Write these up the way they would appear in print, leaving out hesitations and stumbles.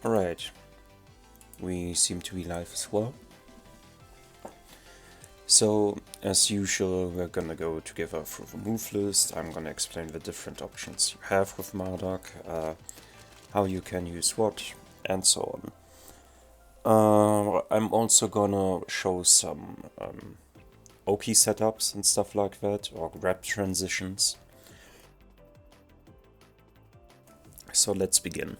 Alright, we seem to be live as well. So, as usual, we're gonna go together through the move list. I'm gonna explain the different options you have with Marduk, how you can use what, and so on. I'm also gonna show some OP setups and stuff like that, or grab transitions. So let's begin.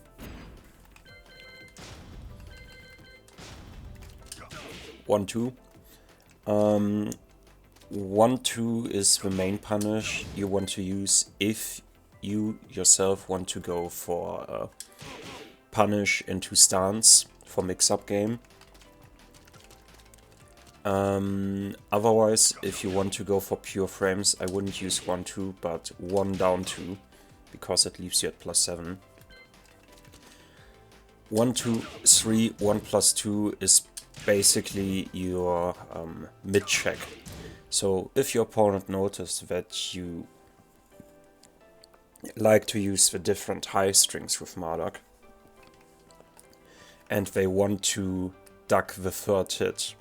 1-2. 1-2 is the main punish you want to use if you yourself want to go for punish into stance for mix-up game. Otherwise, if you want to go for pure frames, I wouldn't use 1-2, but 1 down 2, because it leaves you at +7. 1-2-3, 1+2 is basically your mid check. So if your opponent notices that you like to use the different high strings with Marduk and they want to duck the third hit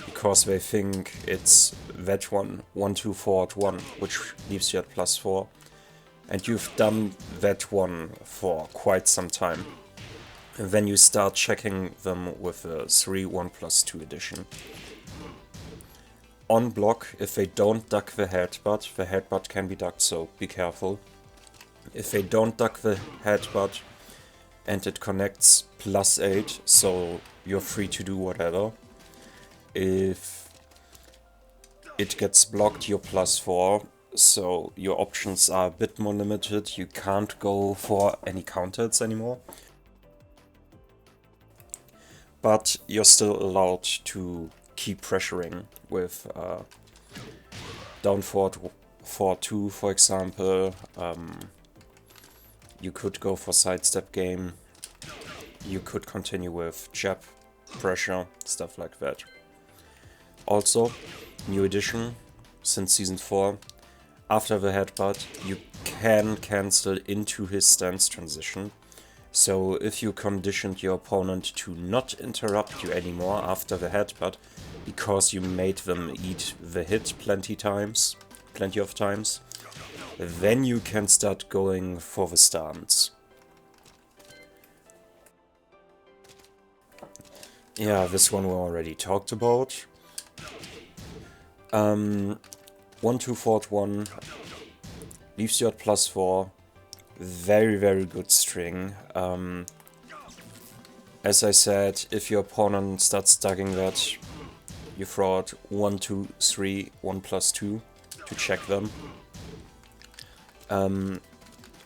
because they think it's that one, 1-2 forward 1, which leaves you at +4, and you've done that one for quite some time. And then you start checking them with a 3 1+2 addition. On block, if they don't duck the headbutt can be ducked, so be careful. If they don't duck the headbutt and it connects +8, so you're free to do whatever. If it gets blocked, you're +4, so your options are a bit more limited. You can't go for any counters anymore. But you're still allowed to keep pressuring with down forward 4-2, for example. You could go for sidestep game. You could continue with jab pressure, stuff like that. Also, new addition since season 4. After the headbutt, you can cancel into his stance transition. So if you conditioned your opponent to not interrupt you anymore after the headbutt because you made them eat the hit plenty of times, then you can start going for the stance. Yeah, this one we already talked about. 1-2 forward 1 leaves you at +4. Very, very good string. As I said, if your opponent starts ducking that, you throw out 1-2-3, 1+2 to check them.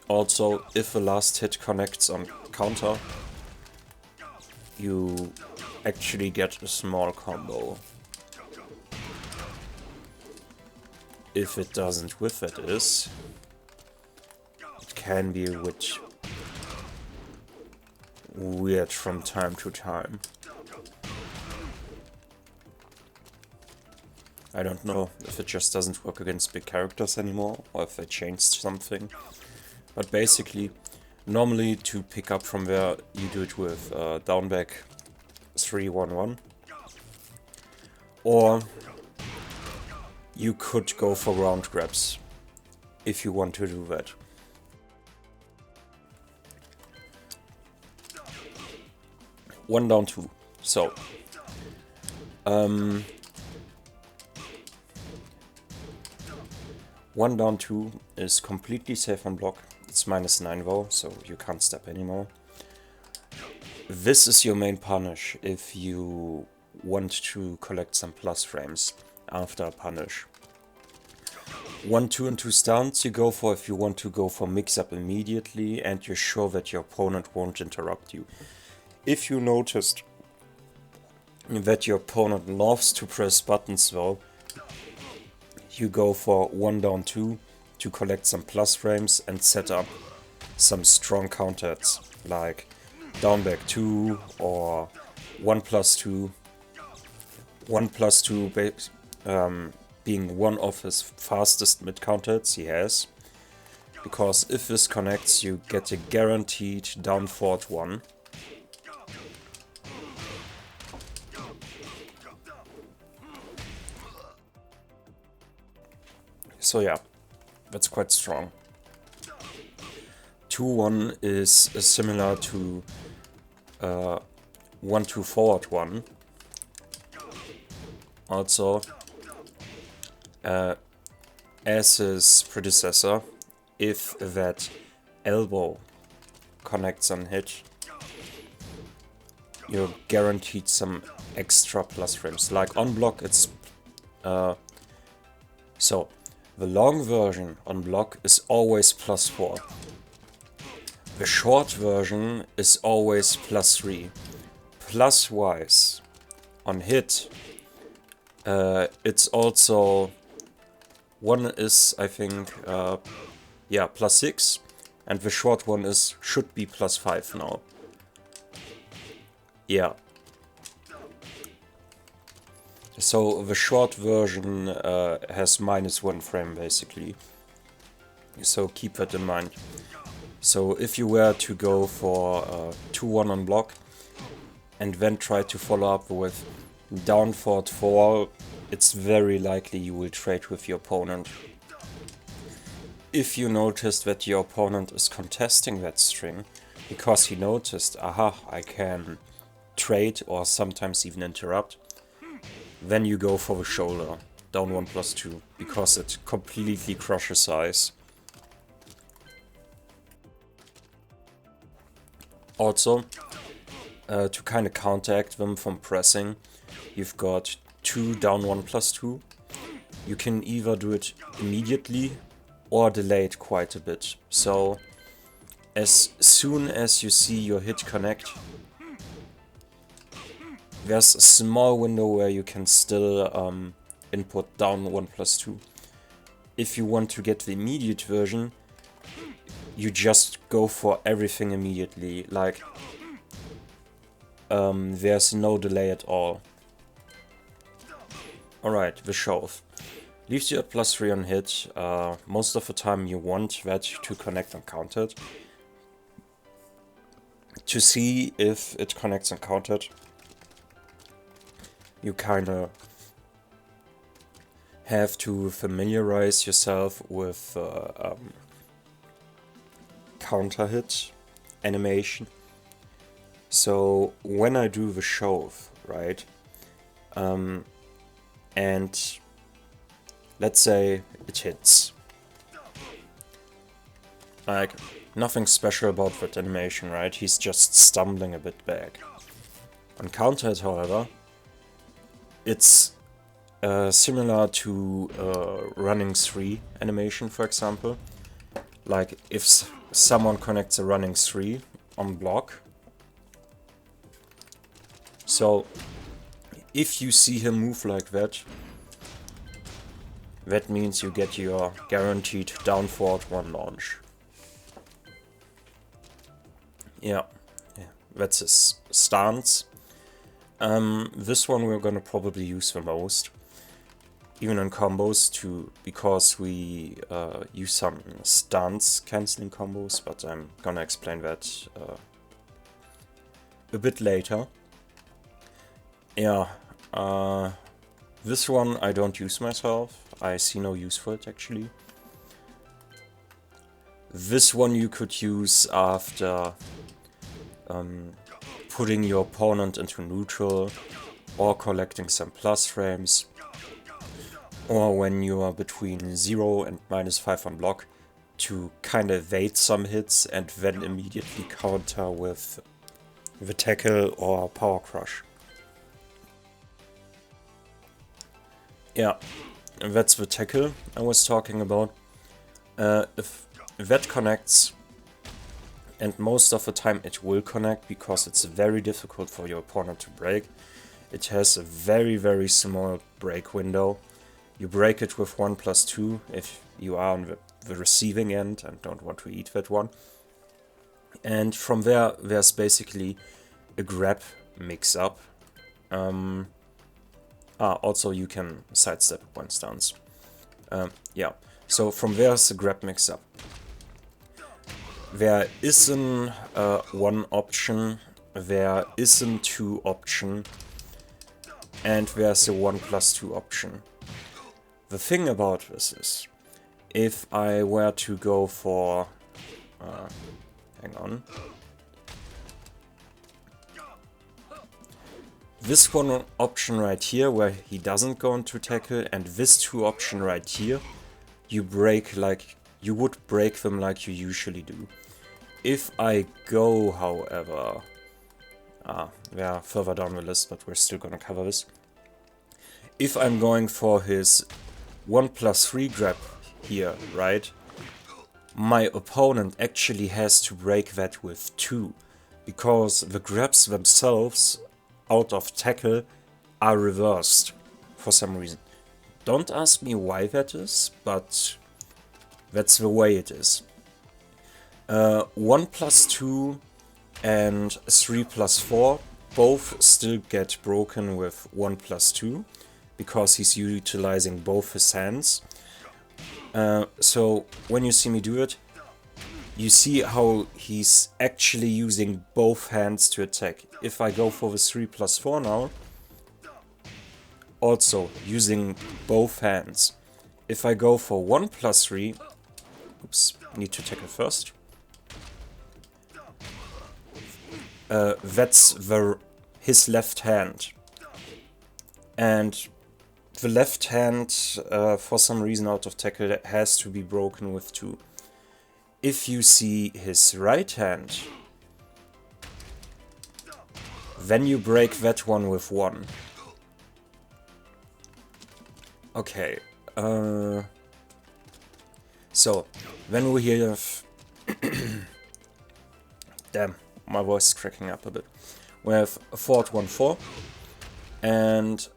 Also, if the last hit connects on counter, you actually get a small combo. If it doesn't with that is, it can be a bit weird from time to time. I don't know if it just doesn't work against big characters anymore, or if they changed something. But basically, normally to pick up from there, you do it with down back 3-1-1. Or you could go for round grabs, if you want to do that. One down 2. So, 1 down 2 is completely safe on block. It's -9 though, so you can't step anymore. This is your main punish if you want to collect some plus frames after a punish. 1-2 and 2 stance you go for if you want to go for mix-up immediately and you're sure that your opponent won't interrupt you. If you noticed that your opponent loves to press buttons though, you go for 1 down 2 to collect some plus frames and set up some strong counters like down back 2 or 1+2. 1+2 being one of his fastest mid counters he has, because if this connects you get a guaranteed down forward 1. So yeah, that's quite strong. 2-1 is similar to 1-2 forward 1. Also, as his predecessor, if that elbow connects on hit, you're guaranteed some extra plus frames. Like on block, it's so the long version on block is always +4. The short version is always +3. Plus wise on hit, it's also one is, I think, yeah, +6, and the short one should be +5 now. Yeah. So the short version has -1 frame basically. So keep that in mind. So if you were to go for 2-1 on block and then try to follow up with down forward 4, it's very likely you will trade with your opponent. If you noticed that your opponent is contesting that string, because he noticed, aha, I can trade or sometimes even interrupt, then you go for the shoulder, down 1+2, because it completely crushes eyes. Also, to kind of counteract them from pressing, you've got 2 down 1+2. You can either do it immediately or delay it quite a bit. So as soon as you see your hit connect, there's a small window where you can still input down 1+2. If you want to get the immediate version, you just go for everything immediately, like there's no delay at all. Alright, the shove. Leaves you at +3 on hit. Most of the time you want that to connect uncounted. To see if it connects uncounted, you kinda have to familiarize yourself with counter hit animation. So when I do the shove, right, and let's say it hits, like nothing special about that animation, right? He's just stumbling a bit back. On counter hit, however, it's similar to running 3 animation, for example. Like if someone connects a running 3 on block. So if you see him move like that, that means you get your guaranteed down forward 1 launch. Yeah, that's his stance. This one we're gonna probably use the most, even in combos, because we use some stance cancelling combos, but I'm gonna explain that a bit later. Yeah, this one I don't use myself. I see no use for it actually. This one you could use after putting your opponent into neutral or collecting some plus frames, or when you are between 0 and -5 on block, to kind of evade some hits and then immediately counter with the tackle or power crush. Yeah, that's the tackle I was talking about. If that connects, and most of the time it will connect because it's very difficult for your opponent to break. It has a very small break window. You break it with 1+2 if you are on the receiving end and don't want to eat that one. And from there, there's basically a grab mix-up. Also you can sidestep one stance. Yeah, so from there's a grab mix-up. There isn't one option, there isn't 2 option, and there's a 1+2 option. The thing about this is, if I were to go for... hang on. This one option right here, where he doesn't go into tackle, and this two option right here, you break like... you would break them like you usually do. If I go, however... we are further down the list, but we're still gonna cover this. If I'm going for his 1+3 grab here, right? My opponent actually has to break that with 2, because the grabs themselves out of tackle are reversed for some reason. Don't ask me why that is, but that's the way it is. 1+2 and 3+4 both still get broken with 1+2, because he's utilizing both his hands. So when you see me do it, you see how he's actually using both hands to attack. If I go for the 3+4 now, also using both hands. If I go for 1+3, oops, need to tackle first. That's his left hand. And the left hand, for some reason out of tackle, has to be broken with 2. If you see his right hand, then you break that one with 1. Okay, so then we have... damn, my voice is cracking up a bit. We have Ford 1-4 and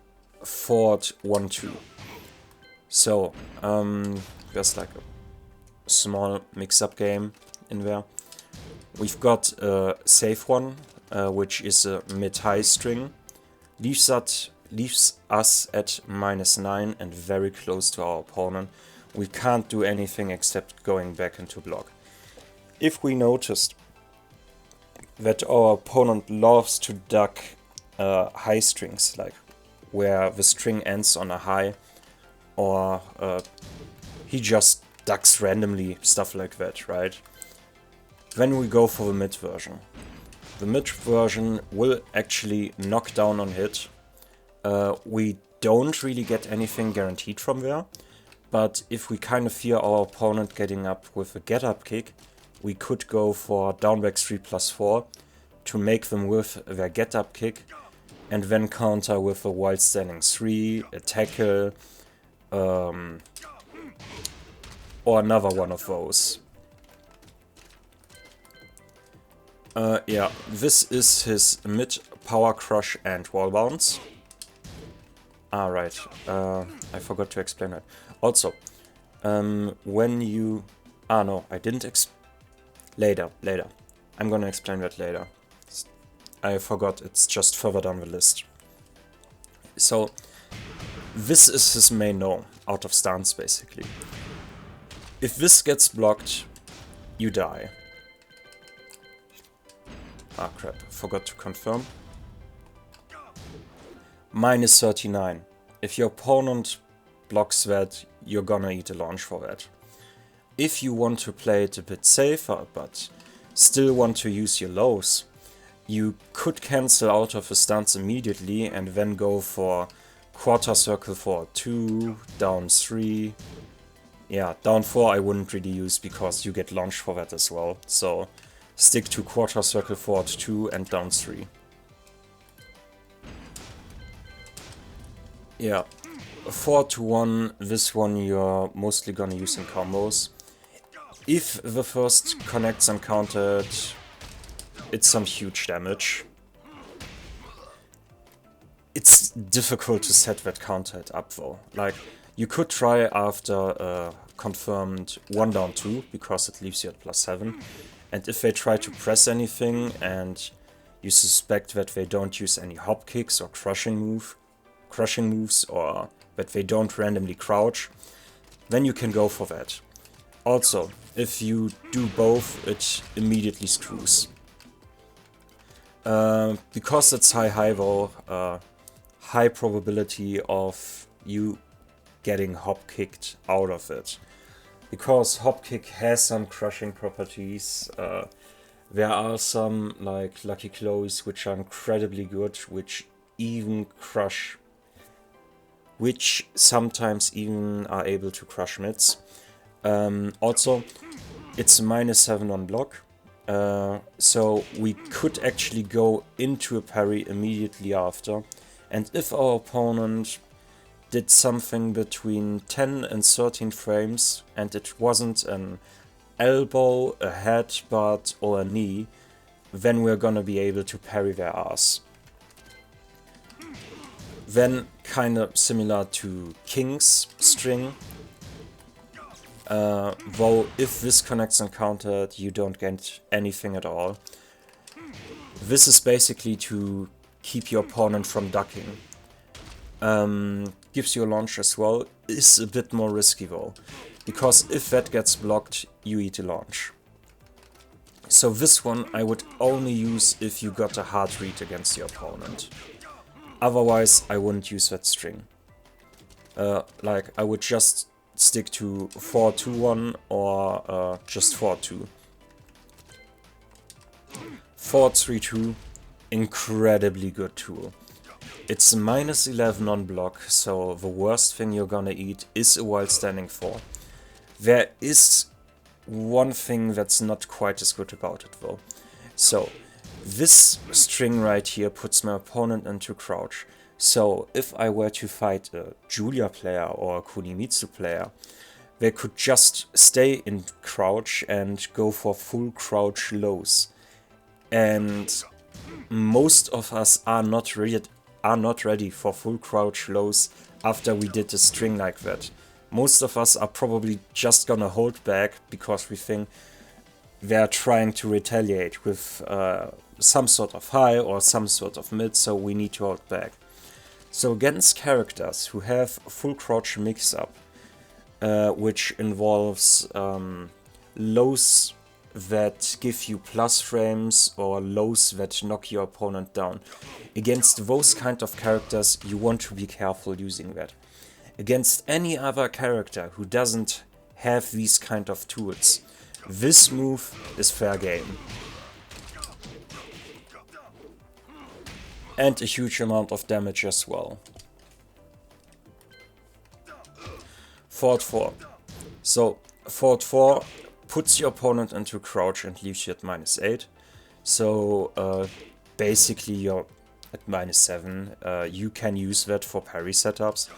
Ford 1-2. So, there's like a small mix-up game in there. We've got a safe one, which is a mid-high string. Leaves us at -9 and very close to our opponent. We can't do anything except going back into block. If we noticed that our opponent loves to duck high strings, like where the string ends on a high, or he just ducks randomly, stuff like that, right? Then we go for the mid version. The mid version will actually knock down on hit. We don't really get anything guaranteed from there, but if we kind of fear our opponent getting up with a get-up kick, we could go for downback 3+4 to make them with their get-up kick, and then counter with a wild standing 3, a tackle, or another one of those. Yeah, this is his mid power crush and wall bounce. Right, I forgot to explain that. Also, when you... no, I didn't later. I'm gonna explain that later. I forgot, it's just further down the list. So, this is his main no, out of stance basically. If this gets blocked, you die. Ah crap, forgot to confirm. -39. If your opponent blocks that, you're gonna eat a launch for that. If you want to play it a bit safer, but still want to use your lows, you could cancel out of a stance immediately and then go for quarter circle for 2, down 3. Yeah, down 4 I wouldn't really use because you get launched for that as well. So stick to quarter circle forward 2 and down 3. Yeah, 4-1, this one you're mostly gonna use in combos. If the first connects uncountered, it's some huge damage. It's difficult to set that counter up though. Like, you could try after confirmed 1 down 2, because it leaves you at +7. And if they try to press anything and you suspect that they don't use any hop kicks or crushing moves, or that they don't randomly crouch, then you can go for that. Also, if you do both, it immediately screws. Because it's high though, high probability of you getting hop kicked out of it. because Hopkick has some crushing properties. There are some, like Lucky Chloes, which are incredibly good, which sometimes even are able to crush mids. Also, it's -7 on block, so we could actually go into a parry immediately after, and if our opponent did something between 10 and 13 frames and it wasn't an elbow, a headbutt or a knee, then we're gonna be able to parry their ass. Then, kinda similar to King's string, though if this connects uncountered you don't get anything at all. This is basically to keep your opponent from ducking. Gives you a launch as well, is a bit more risky though, because if that gets blocked, you eat a launch. So this one I would only use if you got a hard read against your opponent. Otherwise I wouldn't use that string. Like I would just stick to 4-2-1 or just 4-2. 4-3-2, incredibly good tool. It's -11 on block, so the worst thing you're gonna eat is a wild standing 4. There is one thing that's not quite as good about it though. So, this string right here puts my opponent into crouch. So, if I were to fight a Julia player or a Kunimitsu player, they could just stay in crouch and go for full crouch lows. And most of us are not ready for full crouch lows after we did a string like that. Most of us are probably just gonna hold back because we think they're trying to retaliate with some sort of high or some sort of mid, so we need to hold back. So against characters who have full crouch mix-up, which involves lows that give you plus frames or lows that knock your opponent down. Against those kind of characters you want to be careful using that. Against any other character who doesn't have these kind of tools, this move is fair game. And a huge amount of damage as well. Forward 4. So forward 4 puts your opponent into crouch and leaves you at -8. So basically you're at -7. You can use that for parry setups.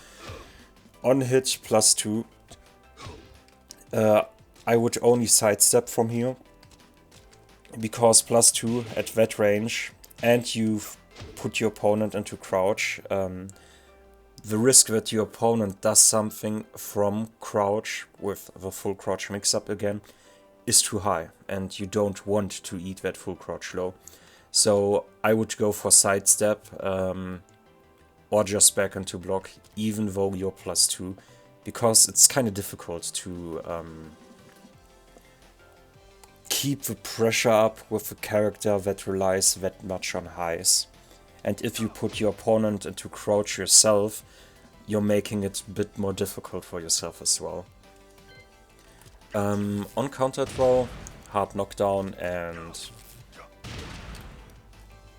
On hit +2. I would only sidestep from here, because +2 at that range and you've put your opponent into crouch. The risk that your opponent does something from crouch with the full crouch mix-up again is too high, and you don't want to eat that full crouch low. So I would go for sidestep or just back into block, even though you're +2, because it's kind of difficult to keep the pressure up with a character that relies that much on highs. And if you put your opponent into crouch yourself, you're making it a bit more difficult for yourself as well. On counter throw, hard knockdown and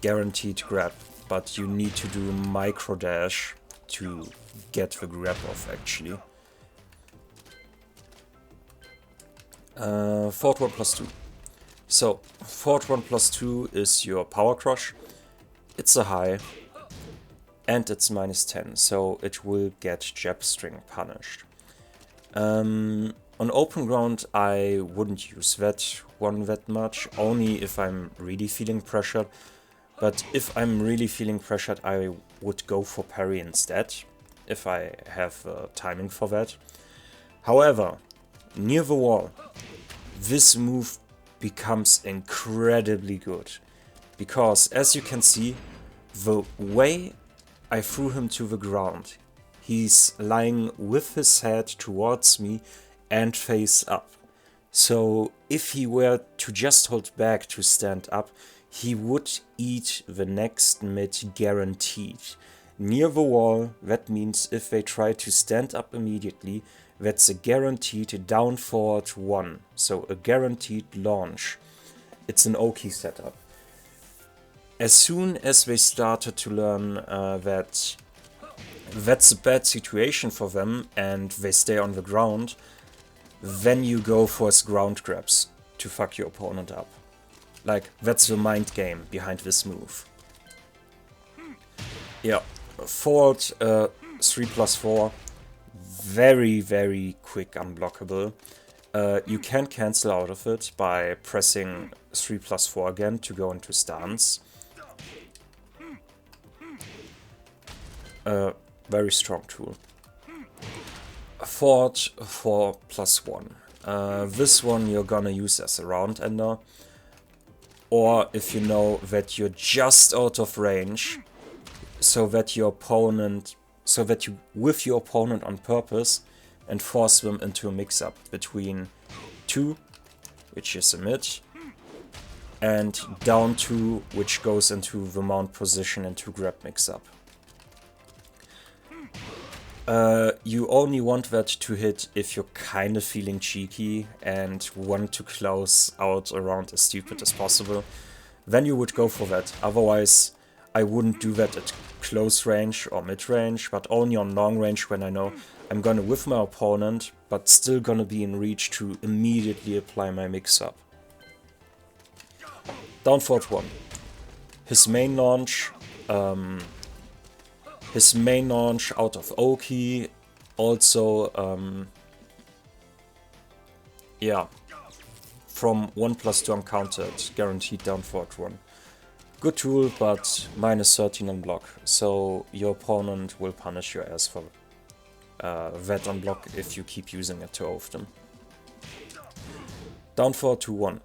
guaranteed grab, but you need to do micro dash to get the grab off actually. Forward 1 +2. So, forward 1 +2 is your power crush. It's a high, and it's -10, so it will get jab string punished. On open ground I wouldn't use that one that much, only if I'm really feeling pressured. But if I'm really feeling pressured I would go for parry instead, if I have timing for that. However, near the wall, this move becomes incredibly good. Because, as you can see, the way I threw him to the ground, he's lying with his head towards me and face up. So if he were to just hold back to stand up, he would eat the next mid guaranteed. Near the wall, that means if they try to stand up immediately, that's a guaranteed down forward 1, so a guaranteed launch. It's an Oki setup. As soon as they started to learn that that's a bad situation for them and they stay on the ground, then you go for ground grabs to fuck your opponent up. Like, that's the mind game behind this move. Yeah, forward 3+4, very, very quick unblockable. You can cancel out of it by pressing 3+4 again to go into stance. Very strong tool. Forward 4+1. This one you're gonna use as a round ender. Or if you know that you're just out of range, so that you whiff your opponent on purpose and force them into a mix-up between 2, which is a mid, and down 2, which goes into the mount position and 2 grab mix-up. You only want that to hit if you're kind of feeling cheeky and want to close out around as stupid as possible. Then you would go for that. Otherwise, I wouldn't do that at close range or mid range, but only on long range when I know I'm gonna whiff my opponent, but still gonna be in reach to immediately apply my mix-up. Down forward 1. His main launch out of Oki, also, yeah, from 1+2 uncountered, guaranteed down forward 1. Good tool, but -13 on block, so your opponent will punish your ass for that on block if you keep using it too often. Down forward 2-1.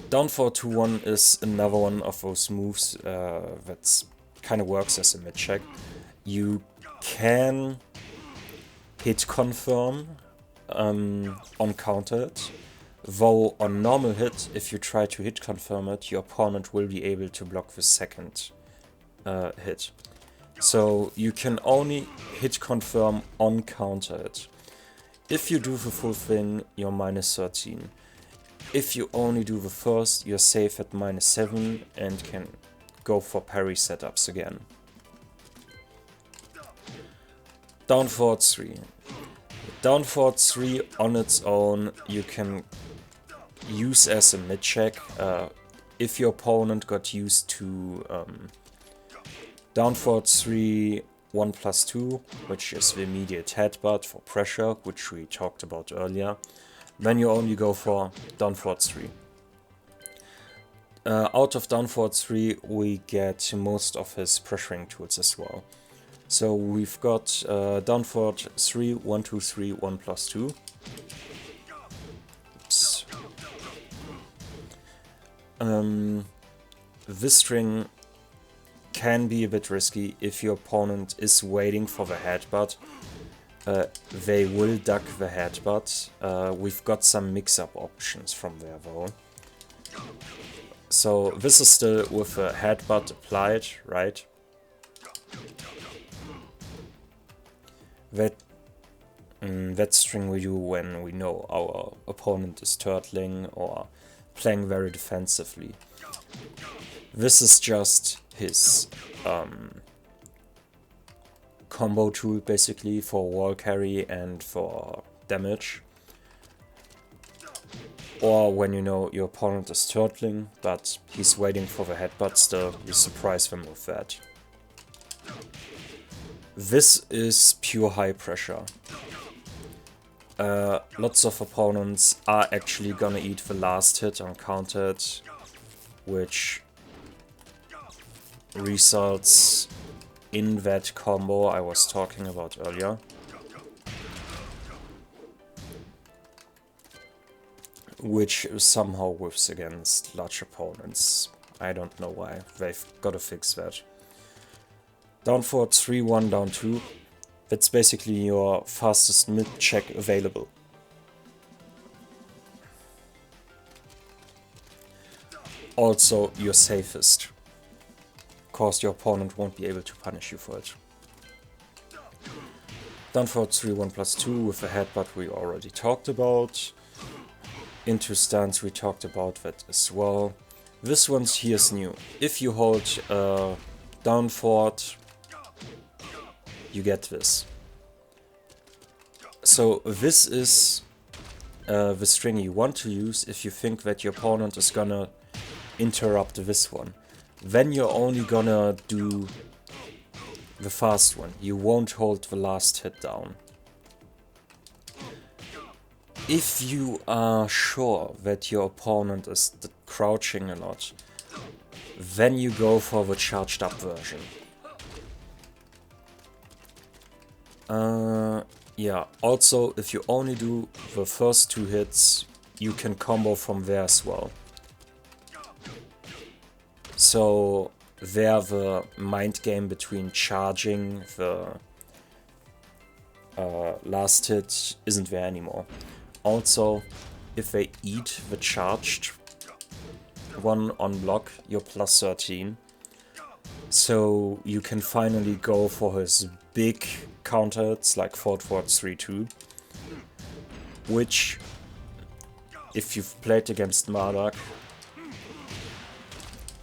Down forward 2-1 is another one of those moves that's kind of works as a mid check. You can hit confirm uncountered, though on normal hit, if you try to hit confirm it, your opponent will be able to block the second hit. So you can only hit confirm uncountered. If you do the full thing, you're -13. If you only do the first, you're safe at -7 and can go for parry setups again. Down forward 3. Down forward 3 on its own you can use as a mid check if your opponent got used to down forward 3 1+2, which is the immediate headbutt for pressure, which we talked about earlier. Then you only go for down forward 3. Out of down forward 3 we get most of his pressuring tools as well. So we've got down forward 3, 1, 2, 3, 1+2. Oops. This string can be a bit risky if your opponent is waiting for the headbutt. They will duck the headbutt. We've got some mix-up options from there though. So this is still with a headbutt applied, right? That string we do when we know our opponent is turtling or playing very defensively. This is just his combo tool basically for wall carry and for damage. Or when you know your opponent is turtling, but he's waiting for the headbutt still, you surprise them with that. This is pure high pressure. Lots of opponents are actually gonna eat the last hit uncounted, which results in that combo I was talking about earlier. Which somehow whiffs against large opponents. I don't know why. They've got to fix that. Down forward 3, 1, down 2. That's basically your fastest mid check available. Also your safest, cause your opponent won't be able to punish you for it. Down forward 3, 1+2 with a headbutt we already talked about. Into stance we talked about that as well. This one's here's new. If you hold down forward, you get this. So this is the string you want to use if you think that your opponent is gonna interrupt this one. Then you're only gonna do the fast one. You won't hold the last hit down. If you are sure that your opponent is crouching a lot, then you go for the charged up version. Yeah, also if you only do the first 2 hits, you can combo from there as well. So there the mind game between charging the last hit isn't there anymore. Also, if they eat the charged one on block, you're plus 13. So you can finally go for his big counter hits like forward 3-2. Which, if you've played against Marduk,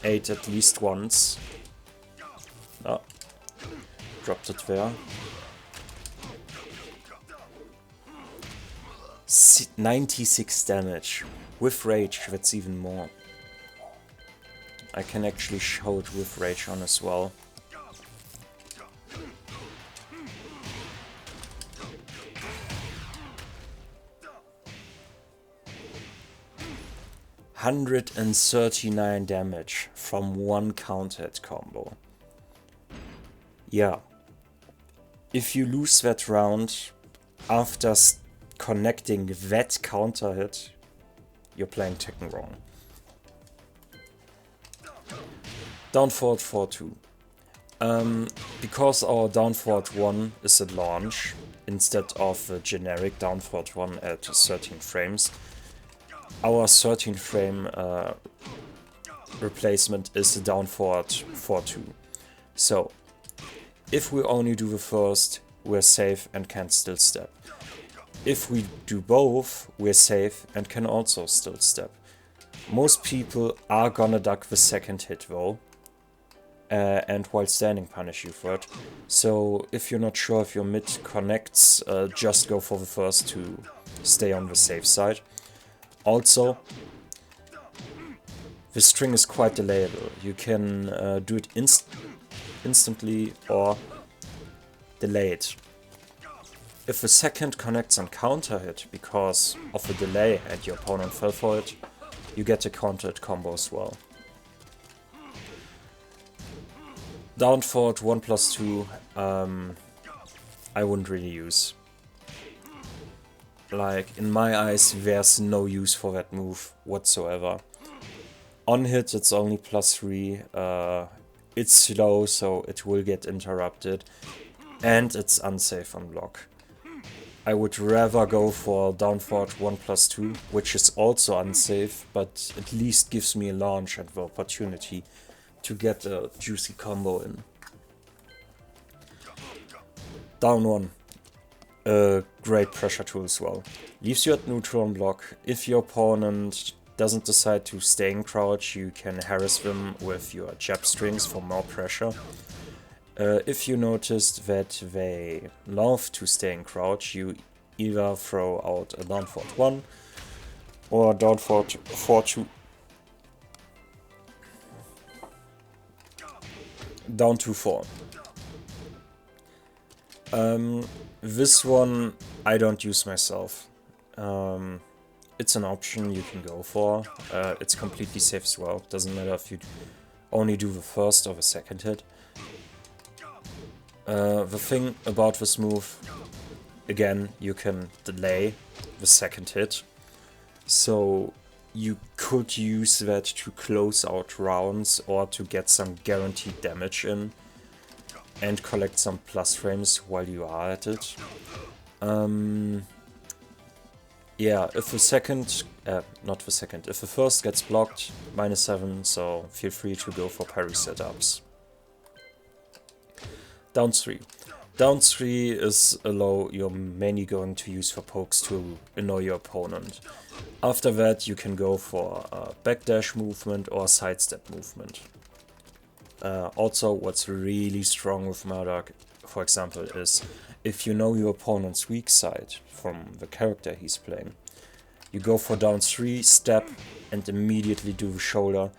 ate at least once. Ah, dropped it there. 96 damage. With rage, that's even more. I can actually show it with rage on as well. $139 damage from one counter hit combo. Yeah. If you lose that round after connecting that counter hit, you're playing Tekken wrong. Down forward 4-2. Because our down forward 1 is at launch, instead of the generic down forward 1 at 13 frames, our 13 frame replacement is the down forward 4-2. So, if we only do the first, we're safe and can still step. If we do both, we're safe and can also still step. Most people are gonna duck the second hit though, and while standing punish you for it. So if you're not sure if your mid connects, just go for the first to stay on the safe side. Also, the string is quite delayable. You can do it instantly or delay it. If the second connects on counter hit because of a delay and your opponent fell for it, you get a counter hit combo as well. Down forward 1+2, I wouldn't really use. Like, in my eyes, there's no use for that move whatsoever. On hit, it's only +3. It's slow, so it will get interrupted. And it's unsafe on block. I would rather go for down forward 1+2, which is also unsafe, but at least gives me a launch and the opportunity to get a juicy combo in. Down 1. A great pressure tool as well. Leaves you at neutral on block. If your opponent doesn't decide to stay in crouch, you can harass them with your jab strings for more pressure. If you noticed that they love to stay in crouch, you either throw out a down forward 1 or down forward 4-2. Down 2-4. This one I don't use myself. It's an option you can go for. It's completely safe as well. Doesn't matter if you only do the first or the second hit. The thing about this move, again, you can delay the second hit. So you could use that to close out rounds or to get some guaranteed damage in and collect some plus frames while you are at it. Yeah, if the second, if the first gets blocked, -7, so feel free to go for parry setups. Down 3. Down 3 is a low you're mainly going to use for pokes to annoy your opponent. After that you can go for backdash movement or sidestep movement. Also, what's really strong with Marduk, for example, is if you know your opponent's weak side from the character he's playing, you go for down 3, step, and immediately do the shoulder.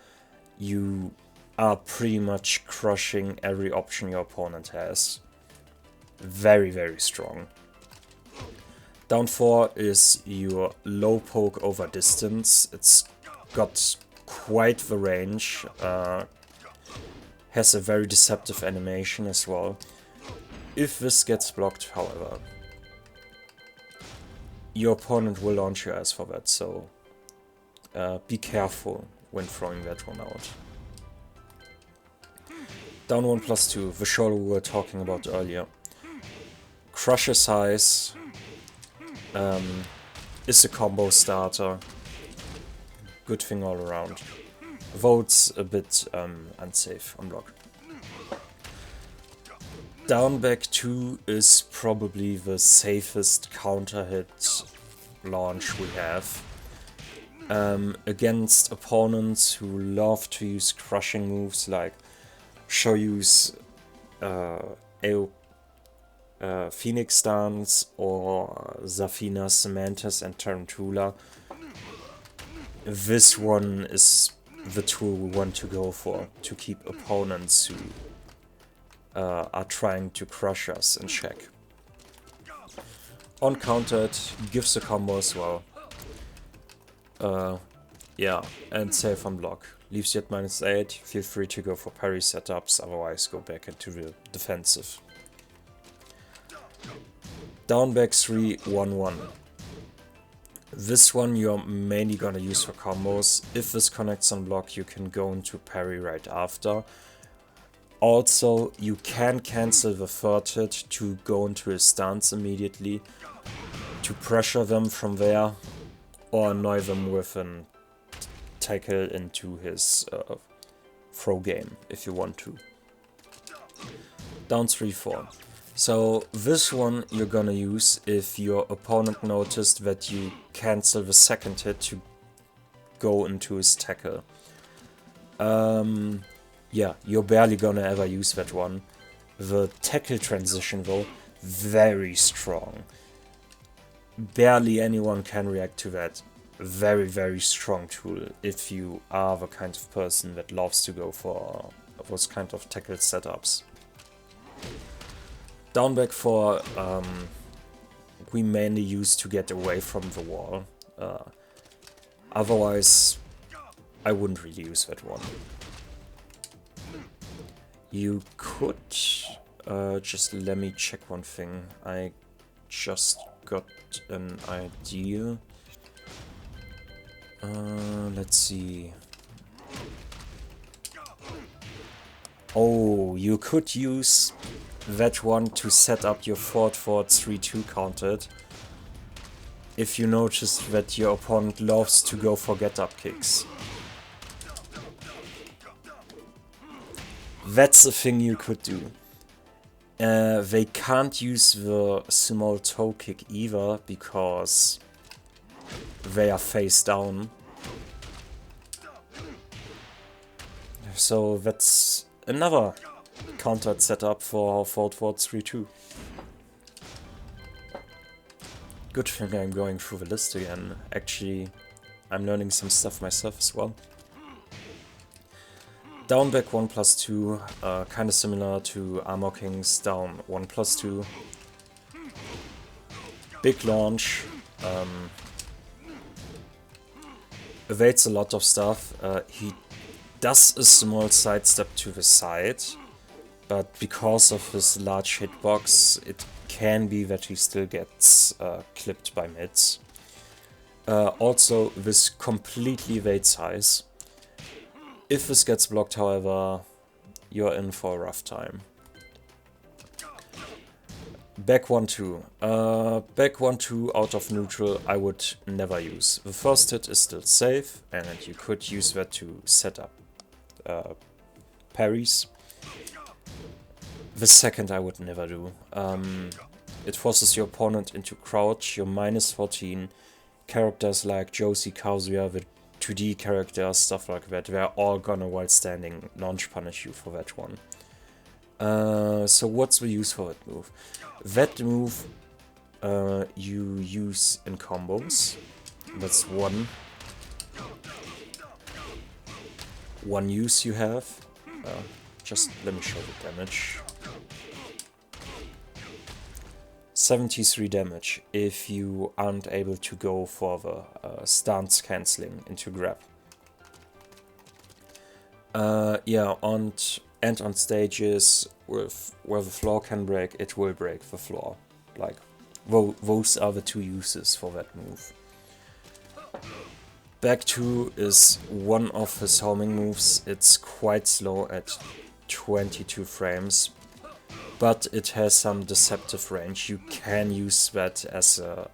You are pretty much crushing every option your opponent has. Very, very strong. Down 4 is your low poke over distance. It's got quite the range. Has a very deceptive animation as well. If this gets blocked, however, your opponent will launch your ass for that, so be careful when throwing that one out. Down 1+2, the shoulder we were talking about earlier. Crusher size is a combo starter. Good thing all around. Though it's a bit unsafe on block. Down back 2 is probably the safest counter hit launch we have. Against opponents who love to use crushing moves like Shoryu's Phoenix Dance or Zafina's Semantis and Tarantula. This one is the tool we want to go for to keep opponents who are trying to crush us in check. Uncountered gives a combo as well. Yeah, and safe on block. Leaves you at -8, feel free to go for parry setups, otherwise go back into the defensive. Down back 3, 1-1. This one you're mainly gonna use for combos. If this connects on block, you can go into parry right after. Also, you can cancel the third hit to go into a stance immediately, to pressure them from there, or annoy them with a tackle into his throw game, if you want to. Down 3-4. So this one you're gonna use if your opponent noticed that you cancel the second hit to go into his tackle. Yeah, you're barely gonna ever use that one. The tackle transition though, very strong. Barely anyone can react to that. Very, very strong tool if you are the kind of person that loves to go for those kind of tackle setups. Down back 4 we mainly use to get away from the wall. Otherwise, I wouldn't really use that one. You could just let me check one thing. I just got an idea. Let's see. Oh, you could use that one to set up your forward 3-2 counted. If you notice that your opponent loves to go for get-up kicks. That's a thing you could do. They can't use the small toe kick either, because they are face down. So that's another countered setup for forward 3-2. Good thing I'm going through the list again. Actually, I'm learning some stuff myself as well. Down back 1+2, kind of similar to Armor King's down 1+2. Big launch. Evades a lot of stuff. He does a small sidestep to the side, but because of his large hitbox, it can be that he still gets clipped by mids. Also, this completely evades highs. If this gets blocked, however, you're in for a rough time. Back 1-2. Back 1-2 out of neutral I would never use. The first hit is still safe, and you could use that to set up parries. The second I would never do. It forces your opponent into crouch, you're -14. Characters like Josie, Kazuya, the 2D characters, stuff like that, they're all gonna, while standing, launch punish you for that one. So what's the use for that move? That move you use in combos. That's one use you have. Just let me show the damage. 73 damage if you aren't able to go for the stance cancelling into grab. Yeah, and on stages where the floor can break, it will break the floor. Like, those are the two uses for that move. Back 2 is one of his homing moves. It's quite slow at 22 frames. But it has some deceptive range. You can use that as a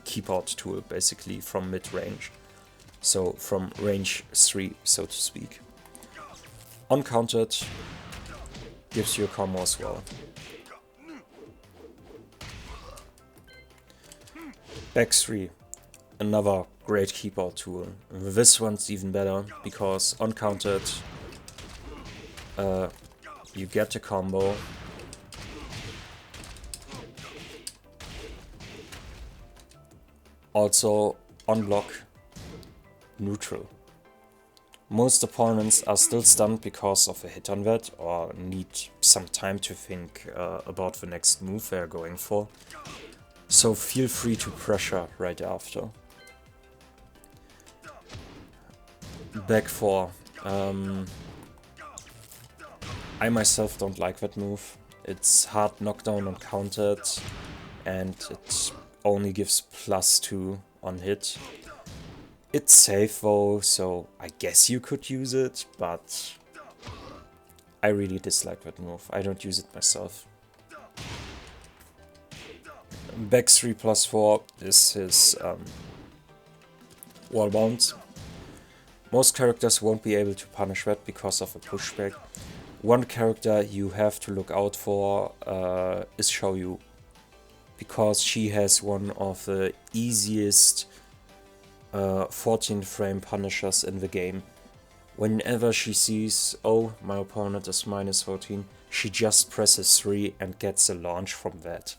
keep out tool, basically, from mid-range. So from range 3, so to speak. Uncounted gives you a combo as well. Back 3, another great keep out tool. This one's even better, because uncounted you get a combo. Also, on block, neutral. Most opponents are still stunned because of a hit on that, or need some time to think about the next move they're going for. So feel free to pressure right after. Back 4. I myself don't like that move. It's hard knockdown uncounted, and it only gives +2 on hit. It's safe though, so I guess you could use it, but I really dislike that move. I don't use it myself. Back 3 +4 is his wall bounce. Most characters won't be able to punish that because of a pushback. One character you have to look out for is Shoyu, because she has one of the easiest 14 frame punishers in the game. Whenever she sees, oh, my opponent is -14, she just presses 3 and gets a launch from that.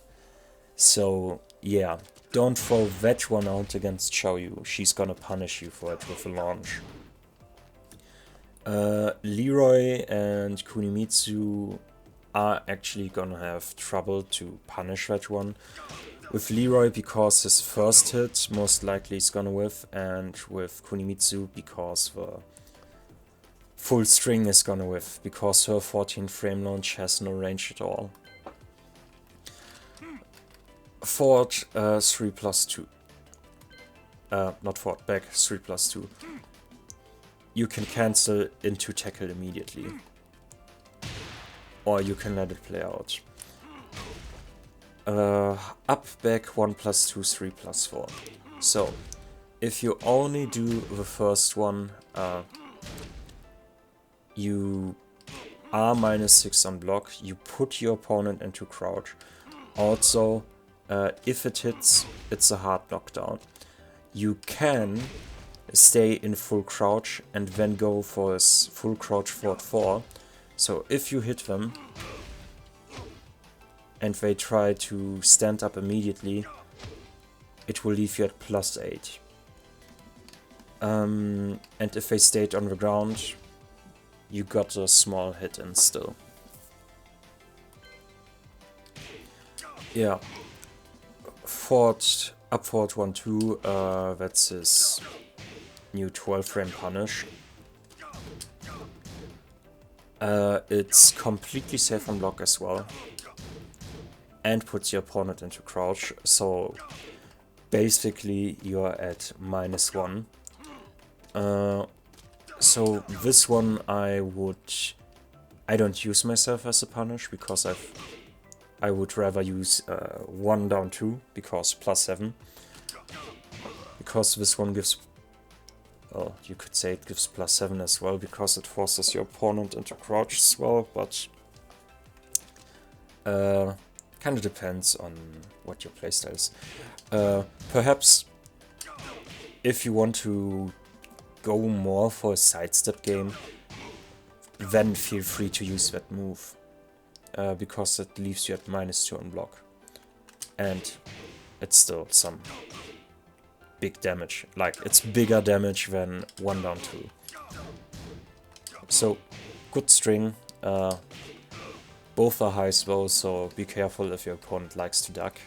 So yeah, don't throw that one out against Shoyu, she's gonna punish you for it with a launch. Leroy and Kunimitsu are actually gonna have trouble to punish that one. With Leroy because his first hit most likely is gonna whiff, and with Kunimitsu because the full string is gonna whiff, because her 14 frame launch has no range at all. Forward 3 +2. Not forward, back 3 +2. You can cancel into tackle immediately. Or you can let it play out. Up, back 1 +2, 3 +4. So, if you only do the first one, you are -6 on block, you put your opponent into crouch. Also, if it hits, it's a hard knockdown. You can stay in full crouch and then go for his full crouch forward 4. So if you hit them and they try to stand up immediately, it will leave you at +8. And if they stayed on the ground, you got a small hit in still. Yeah. Up forward 1-2, that's his new 12 frame punish. It's completely safe on block as well, and puts your opponent into crouch, so basically you're at -1. So this one I don't use myself as a punish, because I would rather use 1 down 2, because +7. Because this one gives, well, you could say it gives +7 as well, because it forces your opponent into crouch as well, but Kind of depends on what your playstyle is. Perhaps if you want to go more for a sidestep game, then feel free to use that move, because it leaves you at -2 on block, and it's still some big damage. Like, it's bigger damage than 1 down 2. So, good string. Both are high slow, so be careful if your opponent likes to duck.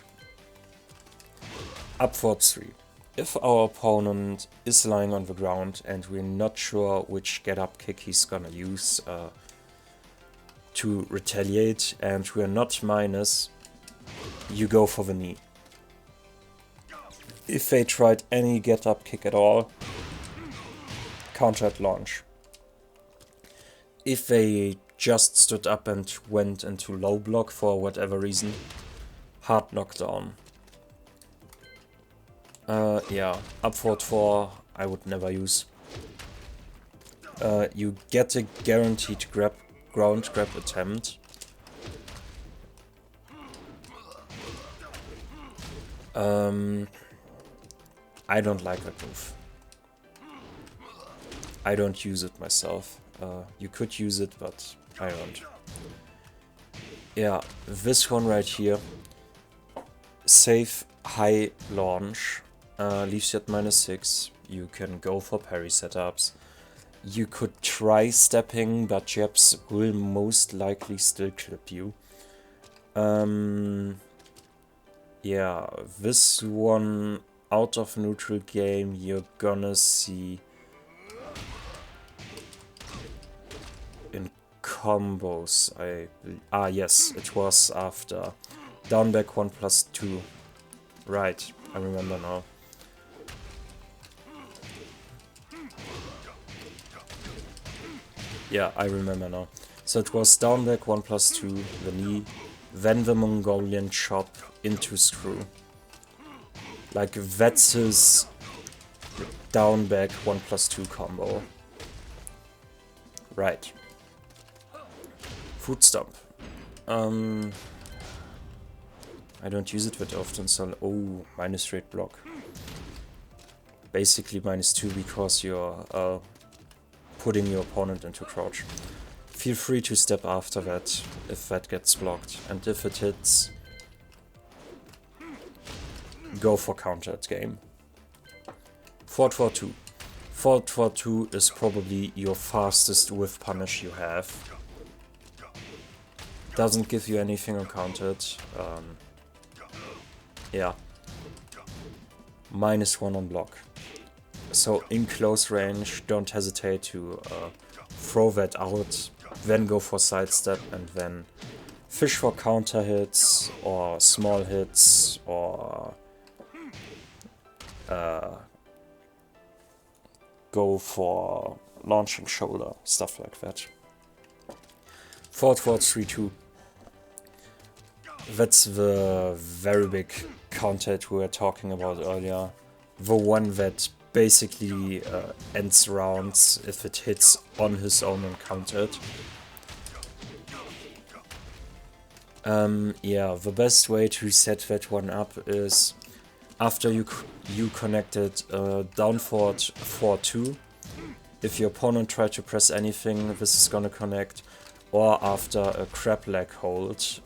Up forward 3. If our opponent is lying on the ground and we're not sure which get-up kick he's gonna use to retaliate, and we're not minus, you go for the knee. If they tried any get-up kick at all, counter at launch. If they just stood up and went into low block for whatever reason, hard knockdown. Yeah, up forward 4 I would never use. You get a guaranteed ground grab attempt. I don't like that move. I don't use it myself. You could use it, but I don't. Yeah, this one right here. Safe high launch. Leaves you at -6. You can go for parry setups. You could try stepping, but Jeps will most likely still clip you. Yeah, this one out of neutral game, you're gonna see in combos. Yes, it was after down back 1+2. Right, I remember now. Yeah, I remember now. So it was down back 1+2, the knee, then the Mongolian chop into screw. Like, that's his down back 1+2 combo. Right. Foot stomp. I don't use it that often, so oh, -3 block. Basically -2 because you're putting your opponent into crouch. Feel free to step after that if that gets blocked, and if it hits, go for counter at game. Forward 4-2. Forward 4-2 is probably your fastest whiff punish you have. Doesn't give you anything on countered. Yeah. -1 on block. So in close range, don't hesitate to throw that out, then go for sidestep, and then fish for counter hits or small hits or go for launching shoulder, stuff like that. Forward 3-2. That's the very big counter hit we were talking about earlier. The one that basically ends rounds if it hits on his own and countered. Yeah, the best way to set that one up is after you connected down forward 4-2. If your opponent tried to press anything, this is gonna connect. Or after a crab leg hold.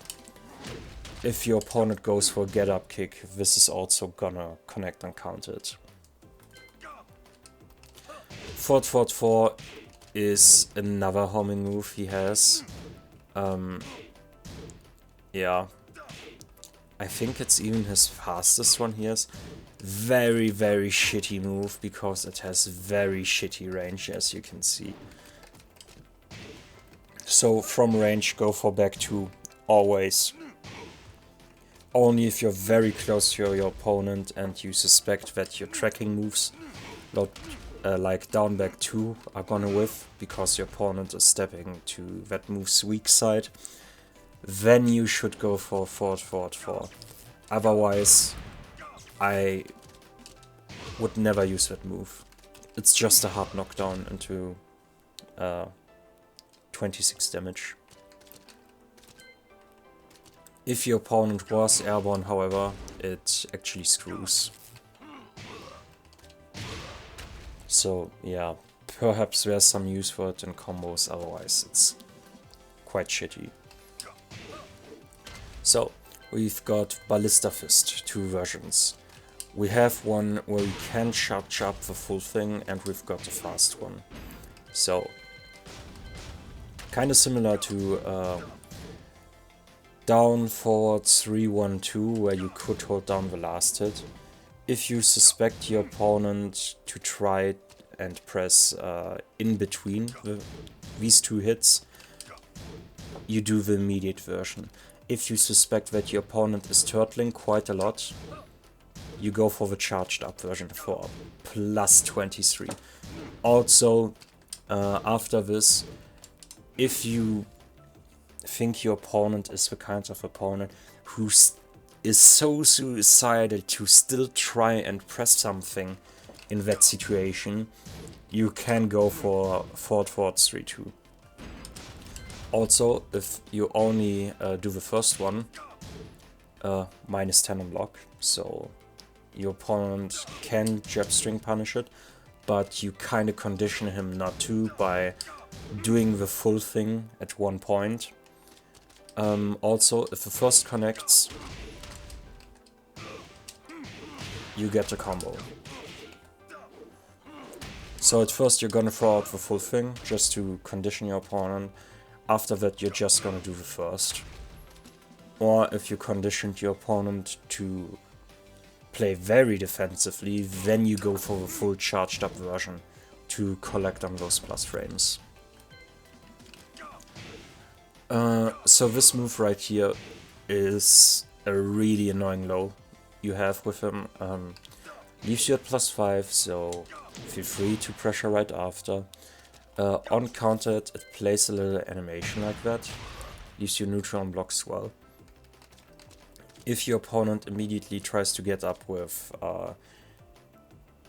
If your opponent goes for a get up kick, this is also gonna connect uncounted. Forward 4 is another homing move he has. Yeah. I think it's even his fastest one he has. Very, very shitty move because it has very shitty range, as you can see. So from range, go for back 2, always. Only if you're very close to your opponent and you suspect that your tracking moves, like down back 2, are gonna whiff because your opponent is stepping to that move's weak side, then you should go for forward 4. Otherwise, I would never use that move. It's just a hard knockdown into 26 damage. If your opponent was airborne, however, it actually screws. So yeah, perhaps there's some use for it in combos, otherwise it's quite shitty. So, we've got Ballista Fist, 2 versions. We have one where we can charge up the full thing, and we've got the fast one. So, kind of similar to down, forward, 3-1-2, where you could hold down the last hit. If you suspect your opponent to try and press in between these 2 hits, you do the immediate version. If you suspect that your opponent is turtling quite a lot, you go for the charged up version for plus 23. Also, after this, if you think your opponent is the kind of opponent who is so suicidal to still try and press something in that situation, you can go for forward 3-2. Also, if you only do the first one, minus 10 on block, so your opponent can jab string punish it, but you kind of condition him not to by doing the full thing at one point. Also, if the first connects, you get a combo. So at first you're gonna throw out the full thing just to condition your opponent. After that you're just gonna do the first. Or if you conditioned your opponent to play very defensively, then you go for the full charged up version to collect on those plus frames. So this move right here is a really annoying low you have with him. Leaves you at +5, so feel free to pressure right after. On counter it plays a little animation like that. Leaves you neutral on blocks as well. If your opponent immediately tries to get up with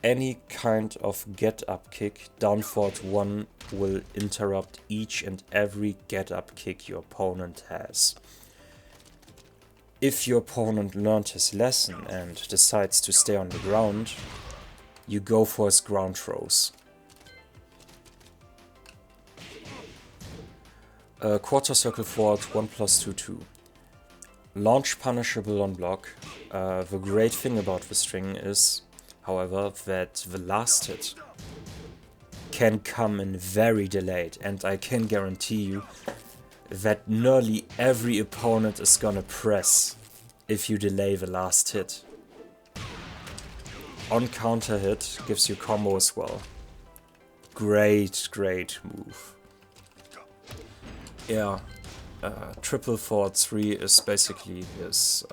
any kind of get up kick, down forward 1 will interrupt each and every get up kick your opponent has. If your opponent learned his lesson and decides to stay on the ground, you go for his ground throws. Quarter circle forward 1+2-2. Launch punishable on block. The great thing about the string is, however, that the last hit can come in very delayed, and I can guarantee you that nearly every opponent is gonna press if you delay the last hit. On counter hit gives you combo as well. Great move. Yeah, triple forward 3 is basically his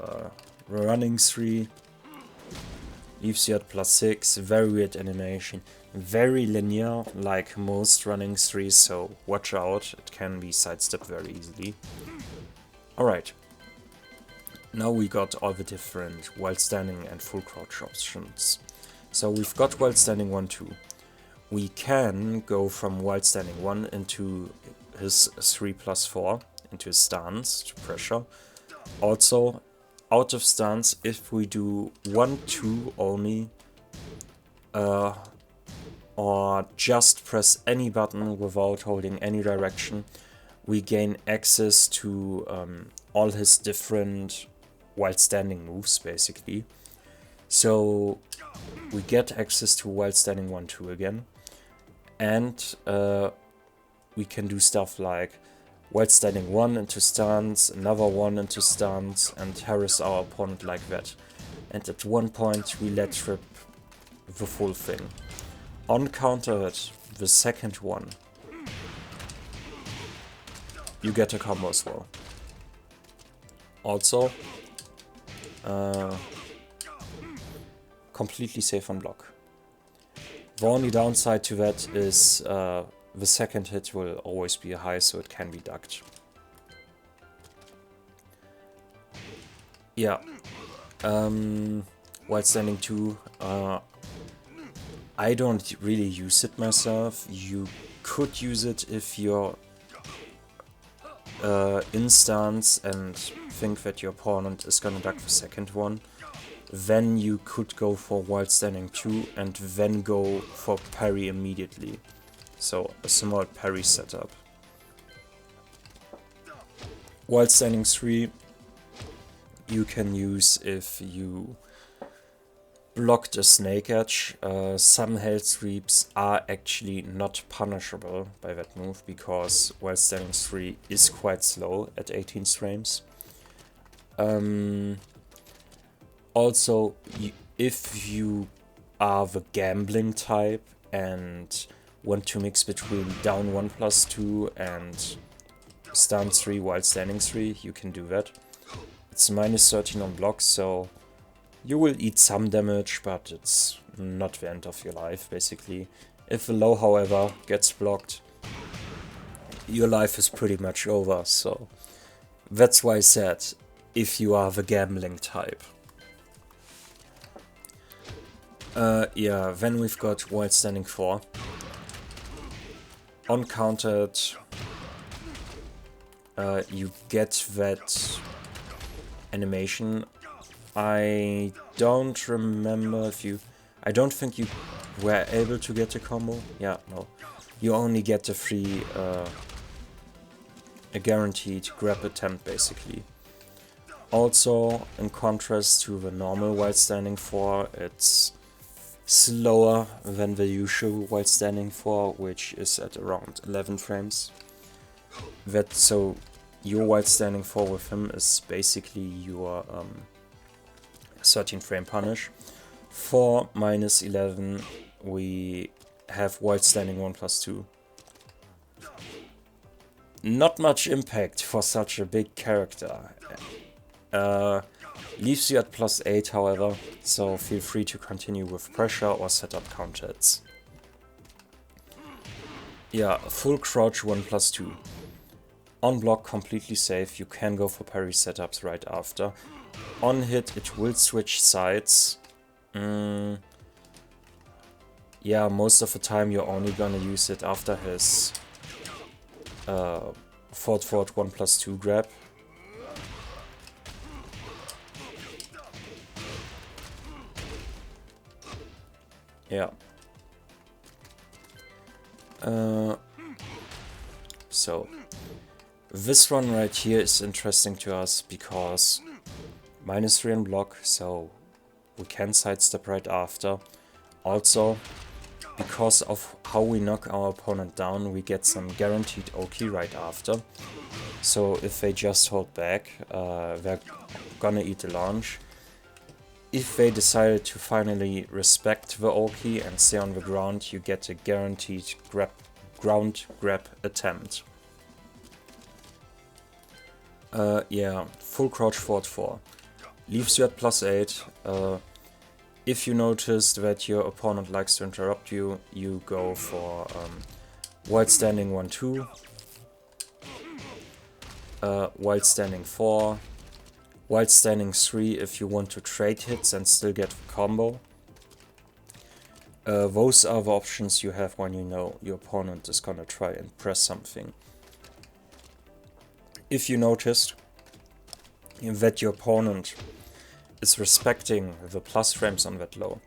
running 3. Leaves you at +6, very weird animation. Very linear, like most running 3s, so watch out, it can be sidestepped very easily. Alright. Now we got all the different wild standing and full crouch options. So we've got wild standing 1-2. We can go from wild standing 1 into his 3+4, into his stance to pressure. Also, out of stance, if we do 1-2 only, or just press any button without holding any direction, we gain access to all his different wild standing moves, basically. So we get access to wild standing 1-2 again, and we can do stuff like wild standing 1 into stance, another 1 into stance, and harass our opponent like that. And at one point we let trip the full thing. On counter hit, the second one, you get a combo as well. Also, completely safe on block. The only downside to that is the second hit will always be high, so it can be ducked. Yeah. Wild standing 2, I don't really use it myself. You could use it if you're in stance and think that your opponent is gonna duck the second one, then you could go for wild standing 2 and then go for parry immediately. So a small parry setup. Wild standing 3 you can use if you blocked a snake edge. Some hell sweeps are actually not punishable by that move because wild standing 3 is quite slow at 18 frames. Also, if you are the gambling type and want to mix between down 1+2 and stun 3 wild standing 3, you can do that. It's -13 on block, so you will eat some damage, but it's not the end of your life, basically. If the low, however, gets blocked, your life is pretty much over, so that's why I said, if you are the gambling type. Yeah, then we've got wild standing 4. Uncountered, you get that animation. I don't remember if you... I don't think you were able to get a combo. Yeah, no. You only get a free... a guaranteed grab attempt, basically. Also, in contrast to the normal wild standing 4, it's slower than the usual wild standing 4, which is at around 11 frames. So your wild standing 4 with him is basically your 13 frame punish. For -11 we have wild standing 1+2. Not much impact for such a big character. Leaves you at +8, however, so feel free to continue with pressure or set up counters. Yeah, full crouch 1+2. On block, completely safe, you can go for parry setups right after. On hit, it will switch sides. Yeah, most of the time you're only gonna use it after his forward 1+2 grab. Yeah. So this one right here is interesting to us because -3 on block, so we can sidestep right after. Also, because of how we knock our opponent down, we get some guaranteed Oki right after. So if they just hold back, they're gonna eat the launch. If they decided to finally respect the Oki and stay on the ground, you get a guaranteed ground grab attempt. Yeah, full crouch forward 4. Leaves you at +8. If you noticed that your opponent likes to interrupt you, you go for wild standing 1-2, wild standing 4, wild standing 3 if you want to trade hits and still get the combo. Those are the options you have when you know your opponent is gonna try and press something. If you noticed that your opponent is respecting the plus frames on that low,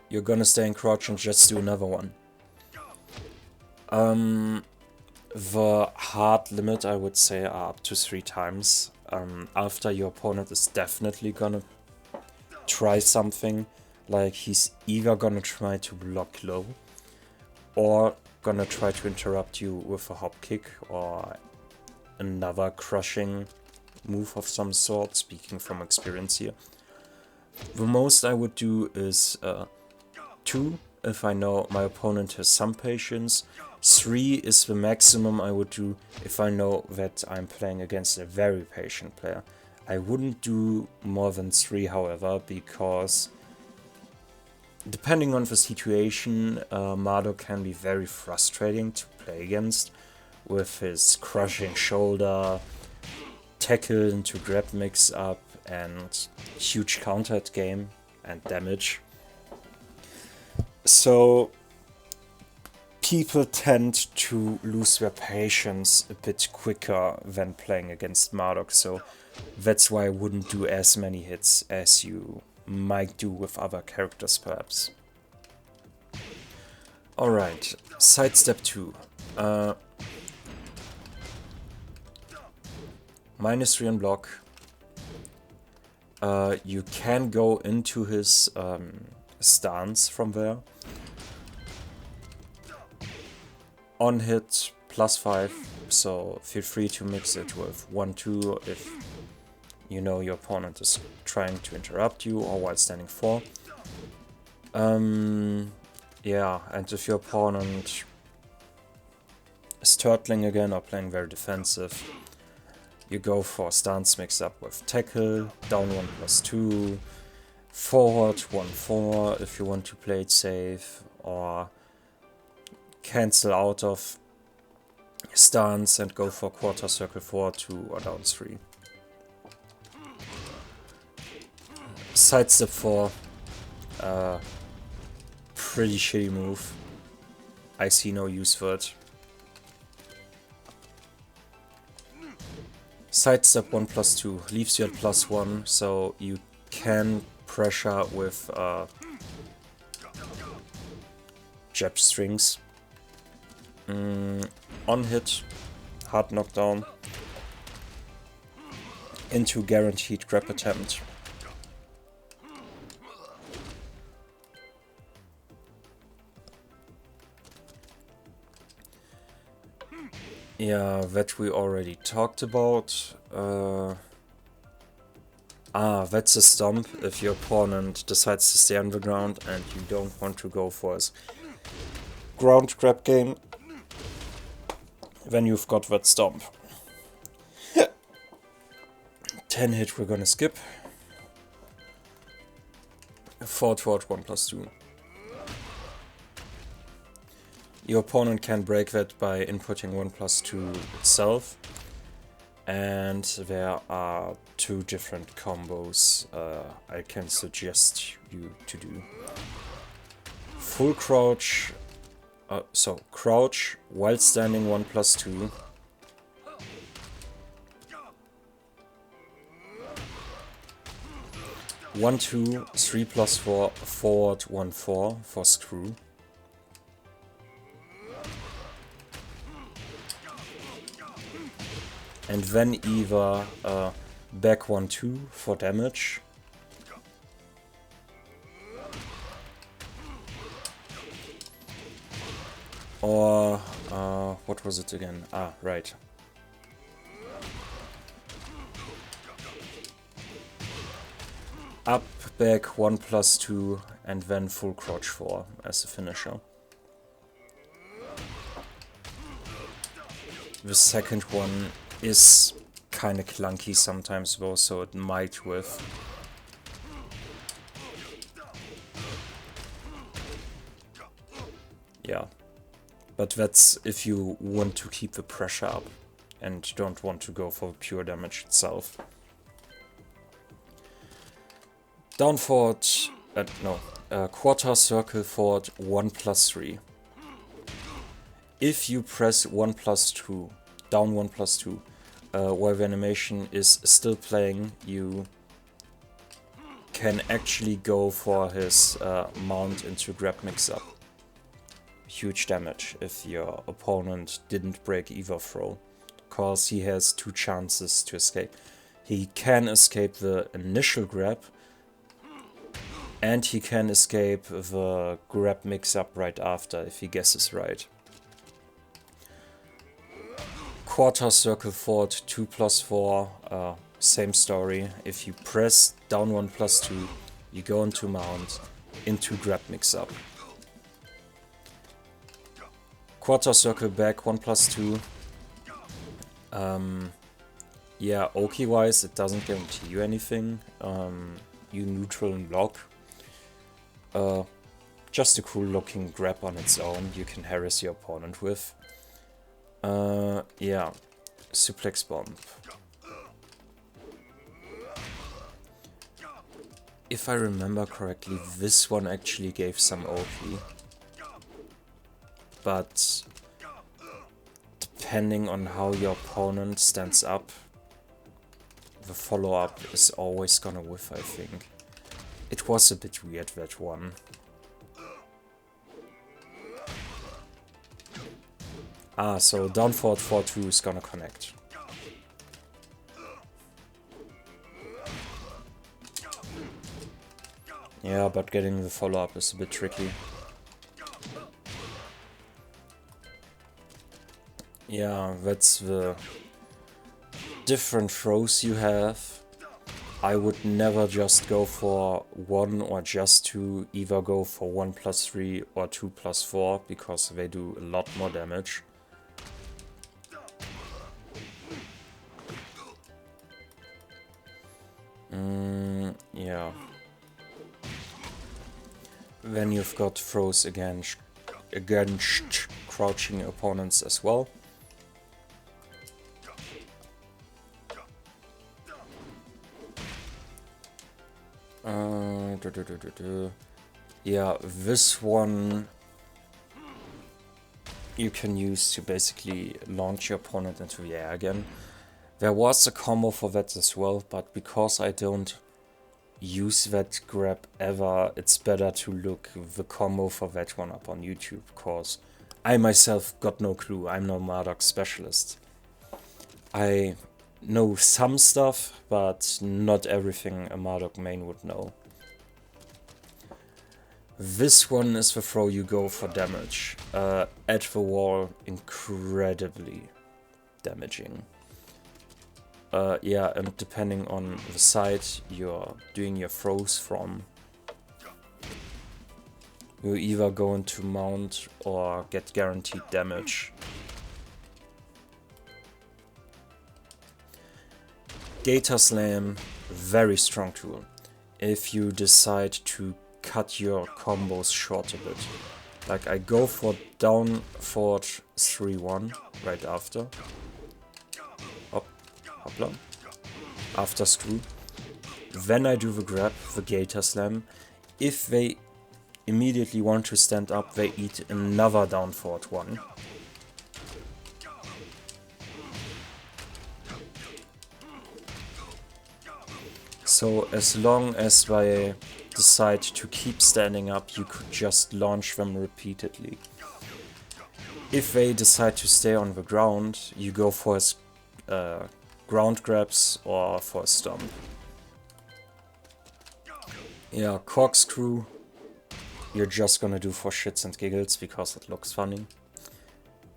you're gonna stay in crouch and just do another one. The hard limit, I would say, are up to 3 times. After your opponent is definitely gonna try something, like he's either gonna try to block low or gonna try to interrupt you with a hop kick or another crushing move of some sort, speaking from experience here. The most I would do is 2 if I know my opponent has some patience. 3 is the maximum I would do if I know that I'm playing against a very patient player. I wouldn't do more than 3, however, because depending on the situation, Marduk can be very frustrating to play against with his crushing shoulder, tackle into grab mix up, and huge counter game and damage. So people tend to lose their patience a bit quicker when playing against Marduk, so that's why I wouldn't do as many hits as you might do with other characters, perhaps. Alright, sidestep 2. -3 on block. You can go into his stance from there. On hit, +5, so feel free to mix it with 1-2 if you know your opponent is trying to interrupt you or while standing 4. Yeah, and if your opponent is turtling again or playing very defensive, you go for stance mix up with tackle, down 1+2, forward 1-4 if you want to play it safe, or cancel out of stance and go for quarter circle 4-2 or down 3. Sidestep 4, pretty shitty move. I see no use for it. Sidestep 1+2 leaves you at +1, so you can pressure with jab strings. On hit, hard knockdown, into guaranteed grab attempt. Yeah, that we already talked about. That's a stomp if your opponent decides to stay on the ground and you don't want to go for his ground grab game. Then you've got that stomp. 10 hit we're gonna skip. Forward 1+2. Your opponent can break that by inputting 1+2 itself. And there are 2 different combos I can suggest you to do. Full crouch, so crouch while standing 1+2. One, 2, 3+4, forward 1-4 for screw. And then either back 1-2 for damage, or what was it again? Right. Up, back 1+2, and then full crouch 4 as a finisher. The second one is kinda clunky sometimes though, so it might with. Yeah, but that's if you want to keep the pressure up and don't want to go for pure damage itself. Down forward, quarter circle forward 1+3. If you press 1+2, down 1+2, while the animation is still playing, you can actually go for his mount into grab mix-up. Huge damage if your opponent didn't break either throw, because he has 2 chances to escape. He can escape the initial grab, and he can escape the grab mix-up right after if he guesses right. Quarter circle forward 2+4, same story. If you press down 1+2, you go into mount, into grab mix-up. Quarter circle back 1+2. Yeah, Oki wise it doesn't guarantee you anything. You neutral and block. Just a cool looking grab on its own you can harass your opponent with. Yeah, suplex bomb. If I remember correctly, this one actually gave some OP. but depending on how your opponent stands up, the follow-up is always gonna whiff, I think. It was a bit weird, that one. Ah, so down forward 4-2 is gonna connect. Yeah, but getting the follow-up is a bit tricky. Yeah, that's the different throws you have. I would never just go for 1 or just 2, either go for 1+3 or 2+4, because they do a lot more damage. Yeah. Then you've got throws against crouching opponents as well. Yeah, this one you can use to basically launch your opponent into the air again. There was a combo for that as well, but because I don't use that grab ever, it's better to look the combo for that one up on YouTube, because I myself got no clue. I'm no Marduk specialist. I know some stuff, but not everything a Marduk main would know. This one is the throw you go for damage. At the wall, incredibly damaging. Yeah, and depending on the side you're doing your throws from, you're either going to mount or get guaranteed damage. Gator Slam, very strong tool. If you decide to cut your combos short a bit. Like I go for down forward 3-1 right after. Hopla. After screw. Then I do the grab, the Gator Slam. If they immediately want to stand up, they eat another down forward 1. So as long as they decide to keep standing up, you could just launch them repeatedly. If they decide to stay on the ground, you go for ground grabs or for a stomp. Yeah, corkscrew, you're just gonna do for shits and giggles because it looks funny.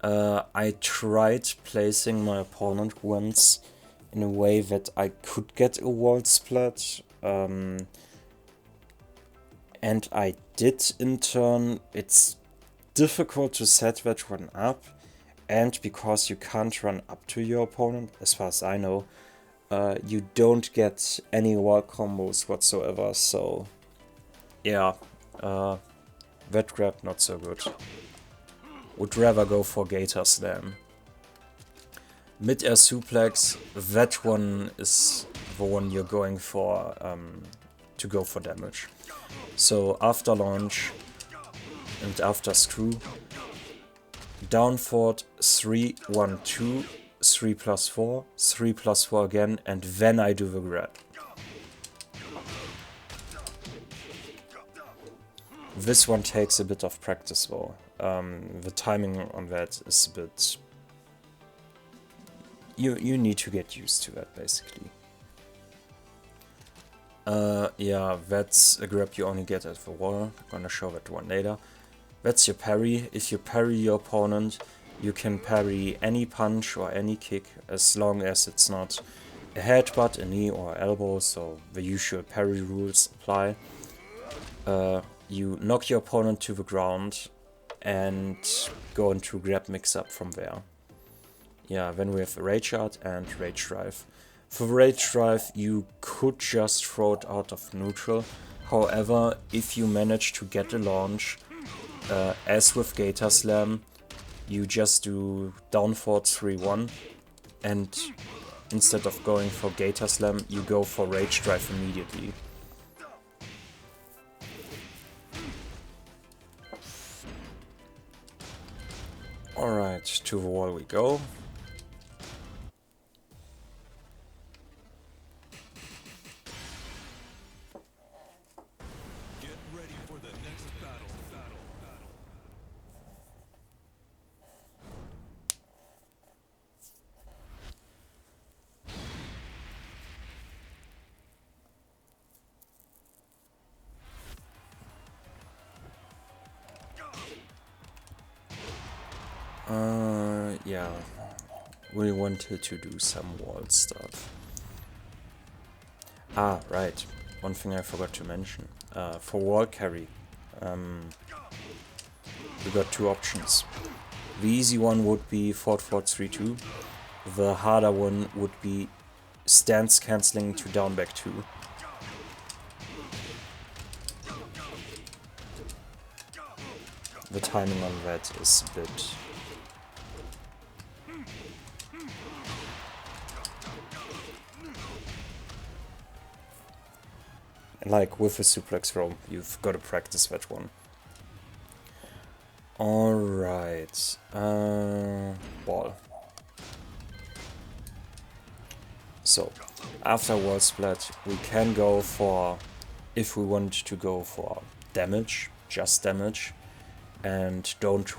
I tried placing my opponent once in a way that I could get a wall splat, and I did in turn. It's difficult to set that one up, and because you can't run up to your opponent, as far as I know, you don't get any wall combos whatsoever, so yeah, that grab not so good. Would rather go for Gator Slam. Mid-air suplex, that one is the one you're going for to go for damage. So after launch and after screw, down forward 3-1-2, 3+4, 3+4 again, and then I do the grab. This one takes a bit of practice though. The timing on that is a bit... You need to get used to that, basically. Yeah, that's a grab you only get at the wall. I'm gonna show that one later. That's your parry. If you parry your opponent, you can parry any punch or any kick, as long as it's not a headbutt, a knee or elbow, so the usual parry rules apply. You knock your opponent to the ground and go into grab mix-up from there. Yeah, then we have Rage Art and Rage Drive. For Rage Drive, you could just throw it out of neutral. However, if you manage to get a launch, as with Gator Slam, you just do down forward 3-1, and instead of going for Gator Slam, you go for Rage Drive immediately. Alright, to the wall we go. Get ready for the next battle. Yeah, we wanted to do some wall stuff. Ah, right, one thing I forgot to mention. For wall carry, we got two options. The easy one would be 4-4-3-2. The harder one would be stance cancelling to down back 2. The timing on that is a bit... like with a suplex roll, you've got to practice that one. Alright, ball. So, after wall splat, we can go for, if we want to go for damage, just damage, and don't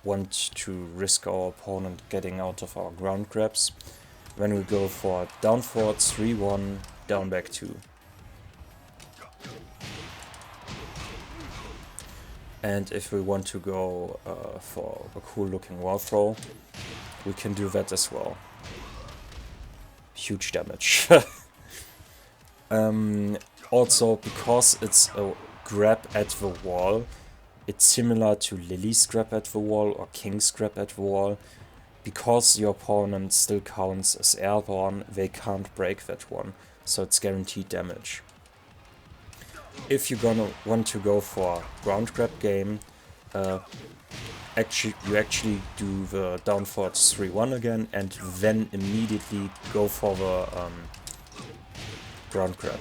want to risk our opponent getting out of our ground grabs, then we go for down forward 3-1, down back 2. And if we want to go for a cool looking wall throw, we can do that as well. Huge damage. Also, because it's a grab at the wall, it's similar to Lily's grab at the wall or King's grab at the wall. Because your opponent still counts as airborne, they can't break that one, so it's guaranteed damage. If you're gonna want to go for ground grab game, you actually do the down forward 3-1 again, and then immediately go for the ground grab.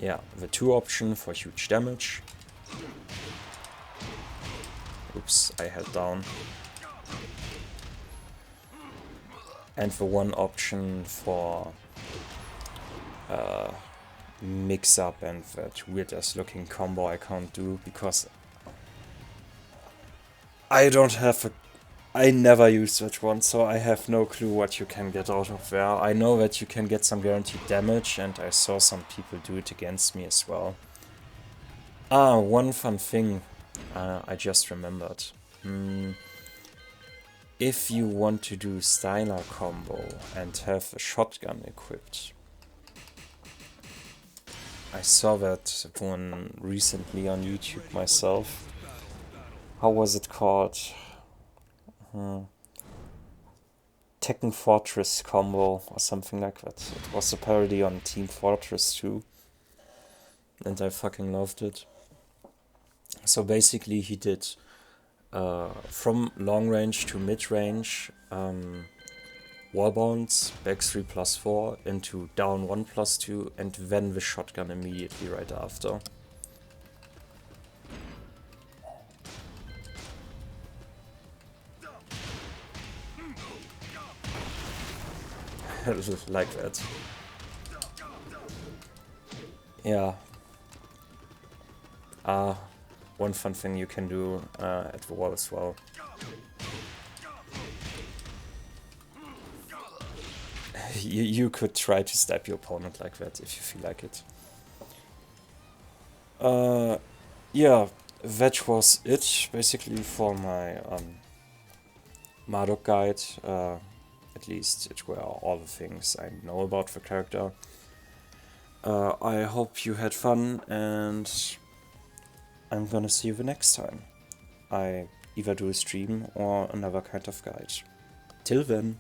Yeah, the 2 option for huge damage. Oops, I held down. And the 1 option for mix up and that weird ass looking combo I can't do because I don't have a... I never used that one, so I have no clue what you can get out of there. I know that you can get some guaranteed damage, and I saw some people do it against me as well. Ah, one fun thing I just remembered. If you want to do Styler combo and have a shotgun equipped, I saw that one recently on YouTube myself. How was it called? Tekken Fortress combo or something like that. It was a parody on Team Fortress 2. And I fucking loved it. So basically he did from long range to mid range wall bounce, back 3+4 into down 1+2, and then the shotgun immediately right after. Like that. Yeah. One fun thing you can do at the wall as well. You could try to stab your opponent like that if you feel like it. Yeah, that was it basically for my Marduk guide. At least it were all the things I know about the character. I hope you had fun, and I'm gonna see you the next time I either do a stream or another kind of guide. Till then.